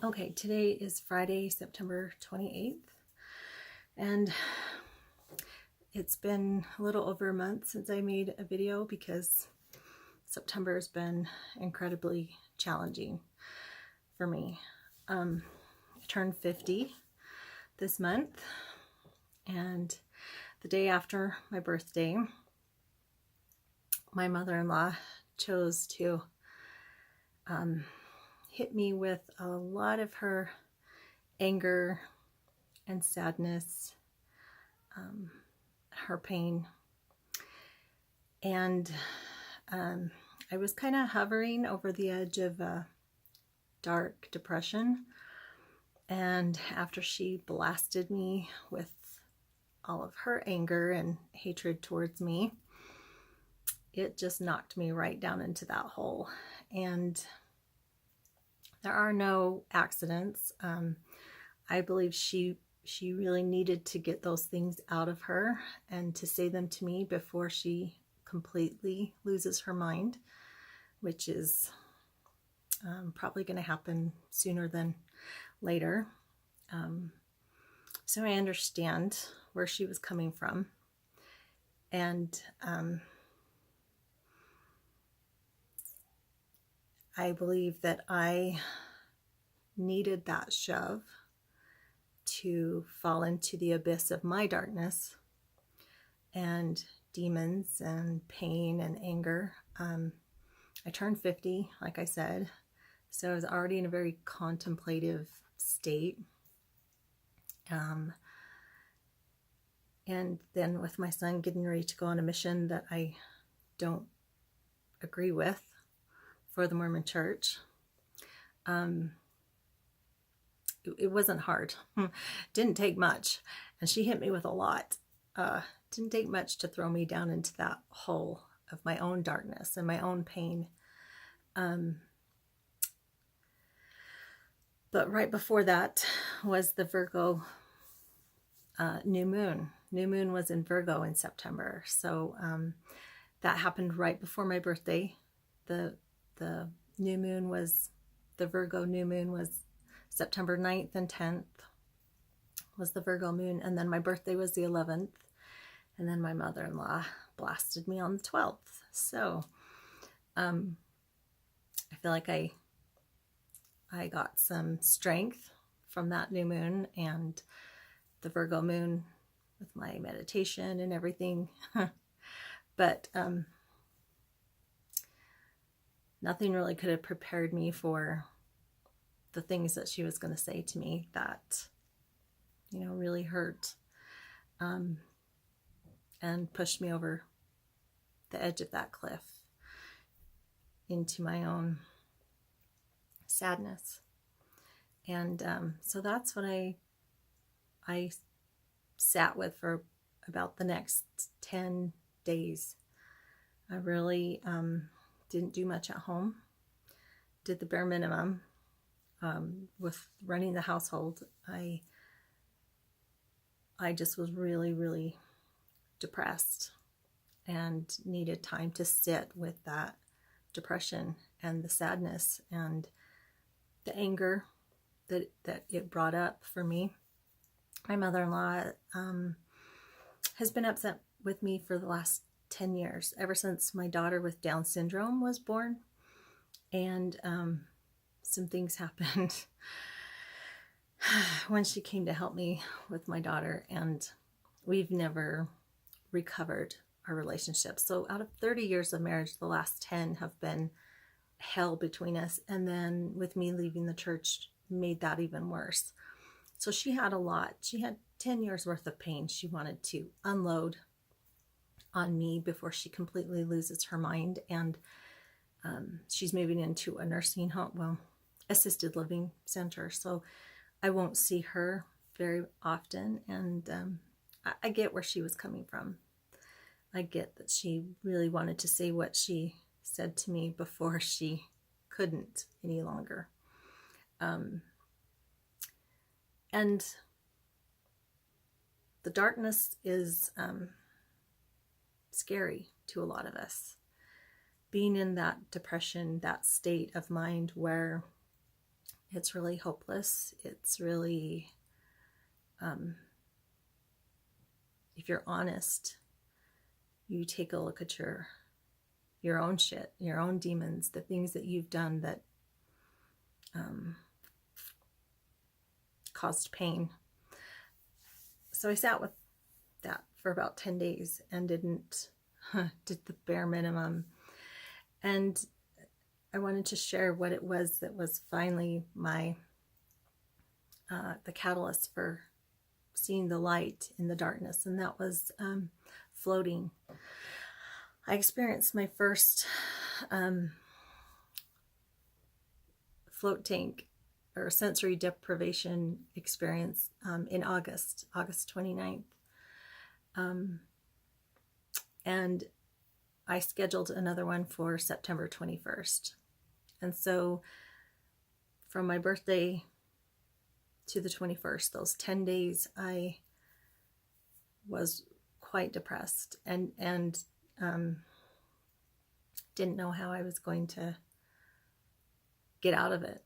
Okay, today is Friday, September 28th, and it's been a little over a month since I made a video because September has been incredibly challenging for me. I turned 50 this month, and the day after my birthday, my mother-in-law chose to hit me with a lot of her anger and sadness, her pain. And I was kind of hovering over the edge of a dark depression. And after she blasted me with all of her anger and hatred towards me, it just knocked me right down into that hole. And there are no accidents. I believe she really needed to get those things out of her and to say them to me before she completely loses her mind, which is probably going to happen sooner than later. So I understand where she was coming from. And I believe that I needed that shove to fall into the abyss of my darkness and demons and pain and anger. I turned 50, like I said, so I was already in a very contemplative state. And then with my son getting ready to go on a mission that I don't agree with for the Mormon Church, it wasn't hard. Didn't take much. And she hit me with a lot. Didn't take much to throw me down into that hole of my own darkness and my own pain. But right before that was the Virgo new moon. New moon was in Virgo in September. So that happened right before my birthday. The new moon was, the Virgo new moon was September 9th and 10th was the Virgo moon. And then my birthday was the 11th. And then my mother-in-law blasted me on the 12th. So I feel like I got some strength from that new moon and the Virgo moon with my meditation and everything. But nothing really could have prepared me for the things that she was going to say to me that, really hurt and pushed me over the edge of that cliff into my own sadness. And so that's what I sat with for about the next 10 days. I really didn't do much at home, did the bare minimum. With running the household, I just was really, really depressed and needed time to sit with that depression and the sadness and the anger that it brought up for me. My mother-in-law has been upset with me for the last 10 years, ever since my daughter with Down syndrome was born. And some things happened when she came to help me with my daughter, and we've never recovered our relationship. So out of 30 years of marriage, the last 10 have been hell between us. And then with me leaving the church made that even worse. So she had a lot. She had 10 years worth of pain she wanted to unload on me before she completely loses her mind. And she's moving into a nursing home, assisted living center. So I won't see her very often. And I get where she was coming from. I get that she really wanted to say what she said to me before she couldn't any longer. And the darkness is scary to a lot of us. Being in that depression, that state of mind where It's really hopeless. It's really, if you're honest, you take a look at your own shit, your own demons, the things that you've done that caused pain. So I sat with that for about 10 days and did the bare minimum. And I wanted to share what it was that was finally the catalyst for seeing the light in the darkness, and that was floating. I experienced my first float tank or sensory deprivation experience in August 29th. And I scheduled another one for September 21st. And so from my birthday to the 21st, those 10 days, I was quite depressed and didn't know how I was going to get out of it.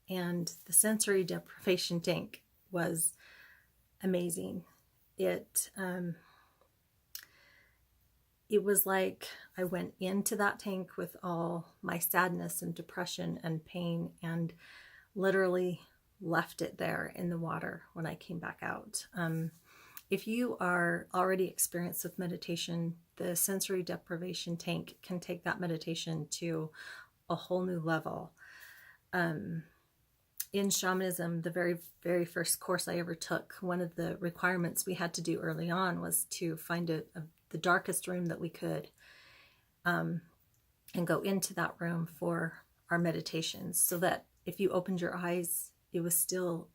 And the sensory deprivation tank was amazing. It was like I went into that tank with all my sadness and depression and pain and literally left it there in the water when I came back out. If you are already experienced with meditation, the sensory deprivation tank can take that meditation to a whole new level. In shamanism, the very, very first course I ever took, one of the requirements we had to do early on was to find the darkest room that we could and go into that room for our meditations, so that if you opened your eyes, it was still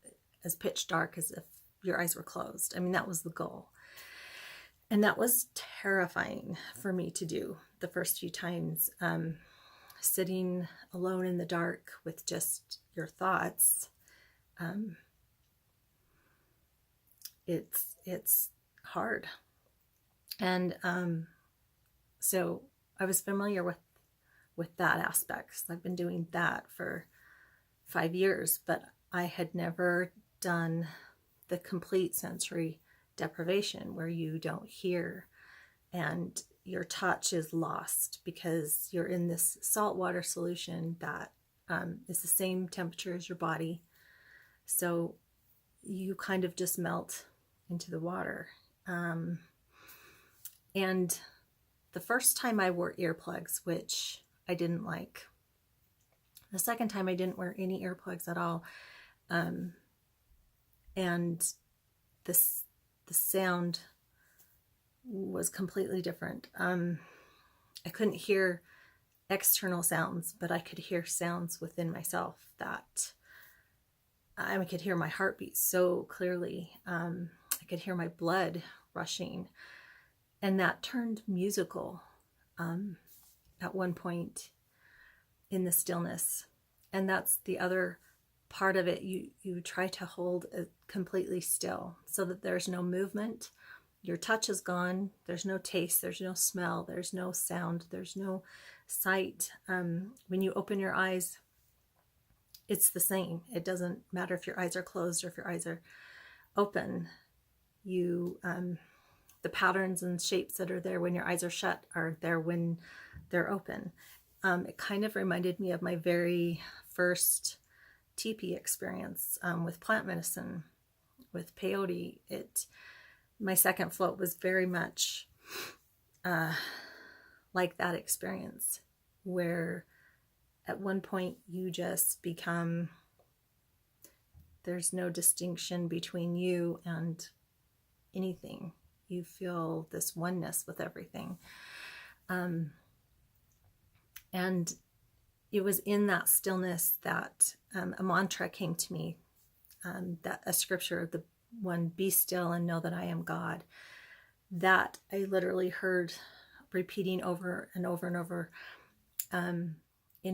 as pitch dark as if your eyes were closed. I mean, that was the goal. And that was terrifying for me to do the first few times. Sitting alone in the dark with just your thoughts, it's hard. And so I was familiar with that aspect. I've been doing that for 5 years, but I had never done the complete sensory deprivation, where you don't hear and your touch is lost because you're in this saltwater solution that is the same temperature as your body. So you kind of just melt into the water. And the first time I wore earplugs, which I didn't like. The second time I didn't wear any earplugs at all. And the sound was completely different. I couldn't hear external sounds, but I could hear sounds within myself that I could hear my heartbeat so clearly. I could hear my blood rushing, and that turned musical at one point in the stillness. And that's the other part of it. You try to hold it completely still so that there's no movement. Your touch is gone. There's no taste. There's no smell. There's no sound. There's no sight. When you open your eyes, it's the same. It doesn't matter if your eyes are closed or if your eyes are open. The patterns and shapes that are there when your eyes are shut are there when they're open. It kind of reminded me of my very first teepee experience with plant medicine, with peyote. My second float was very much like that experience, where at one point you just become, there's no distinction between you and anything. You feel this oneness with everything. And it was in that stillness that a mantra came to me, that a scripture, the one, be still and know that I am God, that I literally heard repeating over and over and over in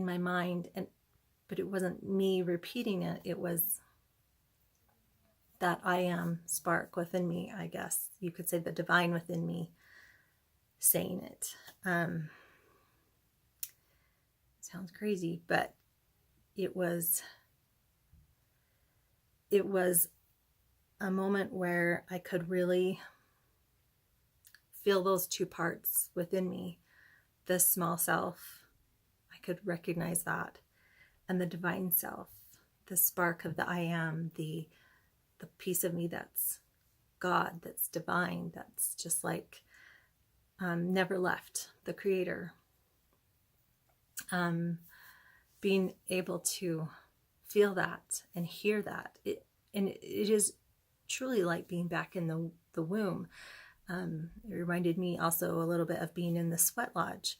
my mind. But it wasn't me repeating it. It was that I am spark within me, I guess. You could say the divine within me saying it. Sounds crazy, but it was it was a moment where I could really feel those two parts within me, the small self, I could recognize that, and the divine self, the spark of the I am, the piece of me that's God, that's divine, that's just like never left, the creator. Being able to feel that and hear that, it is truly like being back in the womb. It reminded me also a little bit of being in the sweat lodge.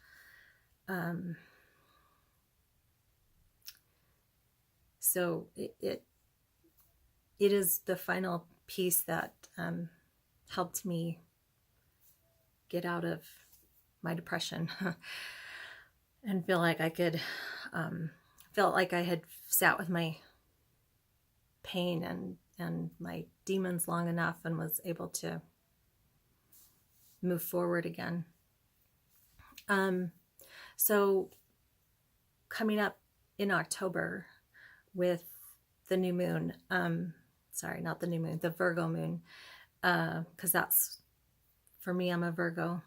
So it is the final piece that helped me get out of my depression and feel like I could, felt like I had sat with my pain and my demons long enough and was able to move forward again. So coming up in October with the new moon, sorry, not the new moon, the Virgo moon, because that's, for me, I'm a Virgo.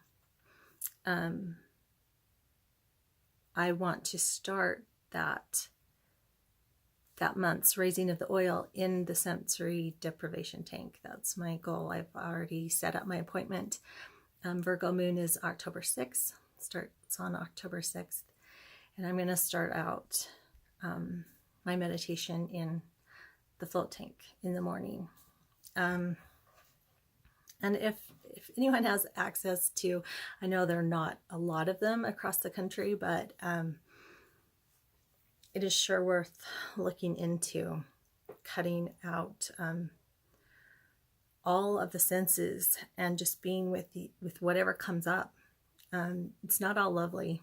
I want to start that month's raising of the oil in the sensory deprivation tank. That's my goal. I've already set up my appointment. Virgo moon is October 6th. Starts on October 6th. And I'm going to start out my meditation in the float tank in the morning. And if anyone has access to, I know there are not a lot of them across the country, but it is sure worth looking into, cutting out all of the senses and just being with whatever comes up. It's not all lovely.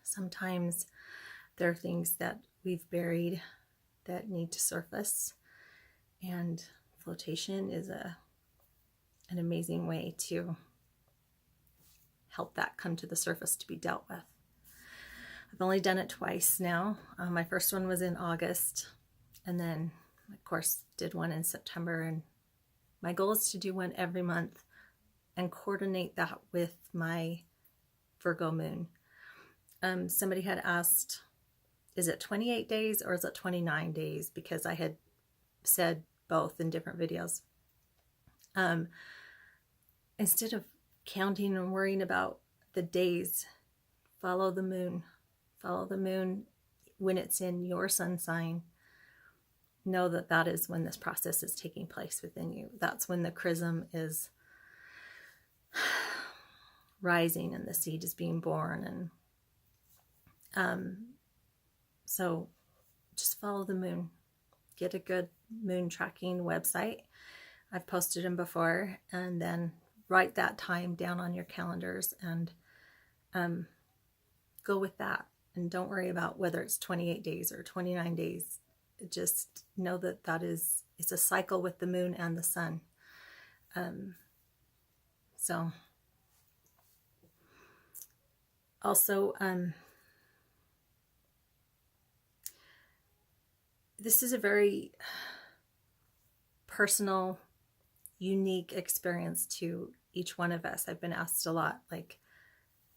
Sometimes there are things that we've buried that need to surface, and flotation is an amazing way to help that come to the surface to be dealt with. I've only done it twice now. My first one was in August, and then of course did one in September, and my goal is to do one every month and coordinate that with my Virgo moon. Somebody had asked, is it 28 days or is it 29 days? Because I had said both in different videos. Instead of counting and worrying about the days, follow the moon. Follow the moon when it's in your sun sign. Know that that is when this process is taking place within you. That's when the Chrism is rising and the seed is being born. And so just follow the moon. Get a good moon tracking website. I've posted them before, and then write that time down on your calendars and go with that. And don't worry about whether it's 28 days or 29 days. Just know that it's a cycle with the moon and the sun. So also, this is a very personal, unique experience to each one of us. I've been asked a lot, like,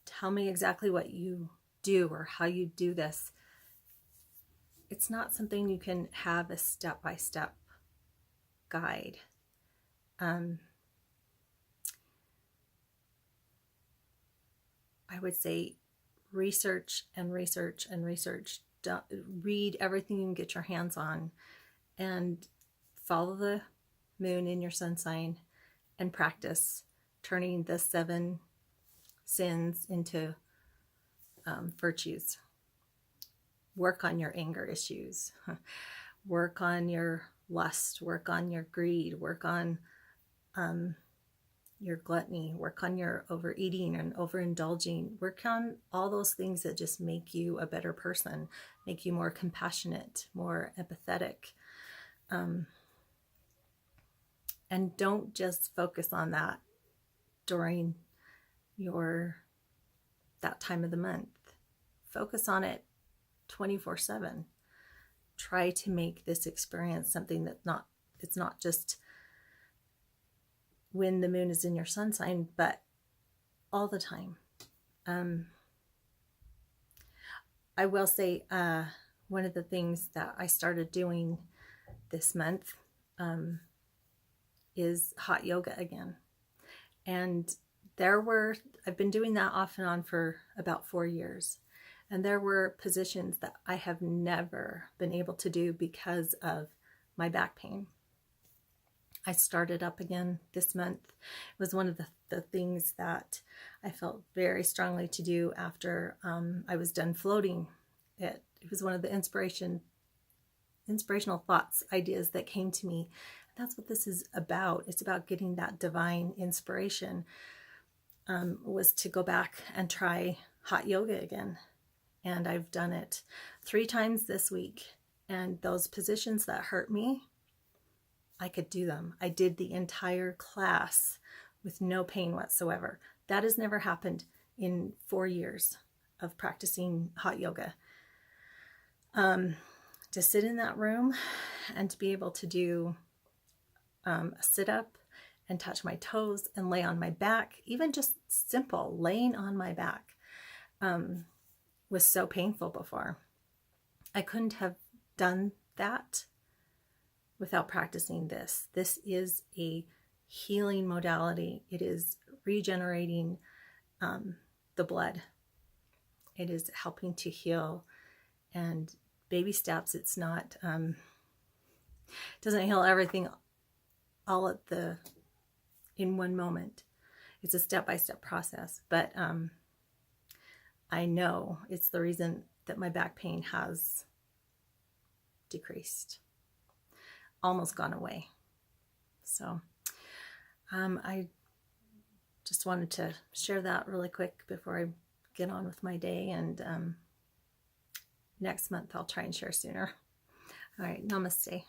tell me exactly what you do or how you do this. It's not something you can have a step-by-step guide. I would say research and research and research. Read everything you can get your hands on, and follow the moon in your sun sign and practice turning the 7 sins into virtues. Work on your anger issues. Work on your lust. Work on your greed. Work on your gluttony. Work on your overeating and overindulging. Work on all those things that just make you a better person, make you more compassionate, more empathetic. And don't just focus on that during that time of the month. Focus on it 24/7. try to make this experience something it's not just when the moon is in your sun sign, but all the time. I will say one of the things that I started doing this month is hot yoga again. And I've been doing that off and on for about 4 years. And there were positions that I have never been able to do because of my back pain. I started up again this month. It was one of the things that I felt very strongly to do after I was done floating. It was one of the inspirational thoughts, ideas that came to me. That's what this is about. It's about getting that divine inspiration. Was to go back and try hot yoga again. And I've done it 3 times this week. And those positions that hurt me, I could do them. I did the entire class with no pain whatsoever. That has never happened in 4 years of practicing hot yoga. To sit in that room and to be able to do a sit-up and touch my toes and lay on my back, even just simple laying on my back, was so painful before. I couldn't have done that without practicing this. This is a healing modality. It is regenerating the blood. It is helping to heal, and baby steps. It's not, doesn't heal everything all in one moment. It's a step-by-step process, but I know it's the reason that my back pain has decreased, almost gone away. So I just wanted to share that really quick before I get on with my day, and next month I'll try and share sooner. All right, namaste.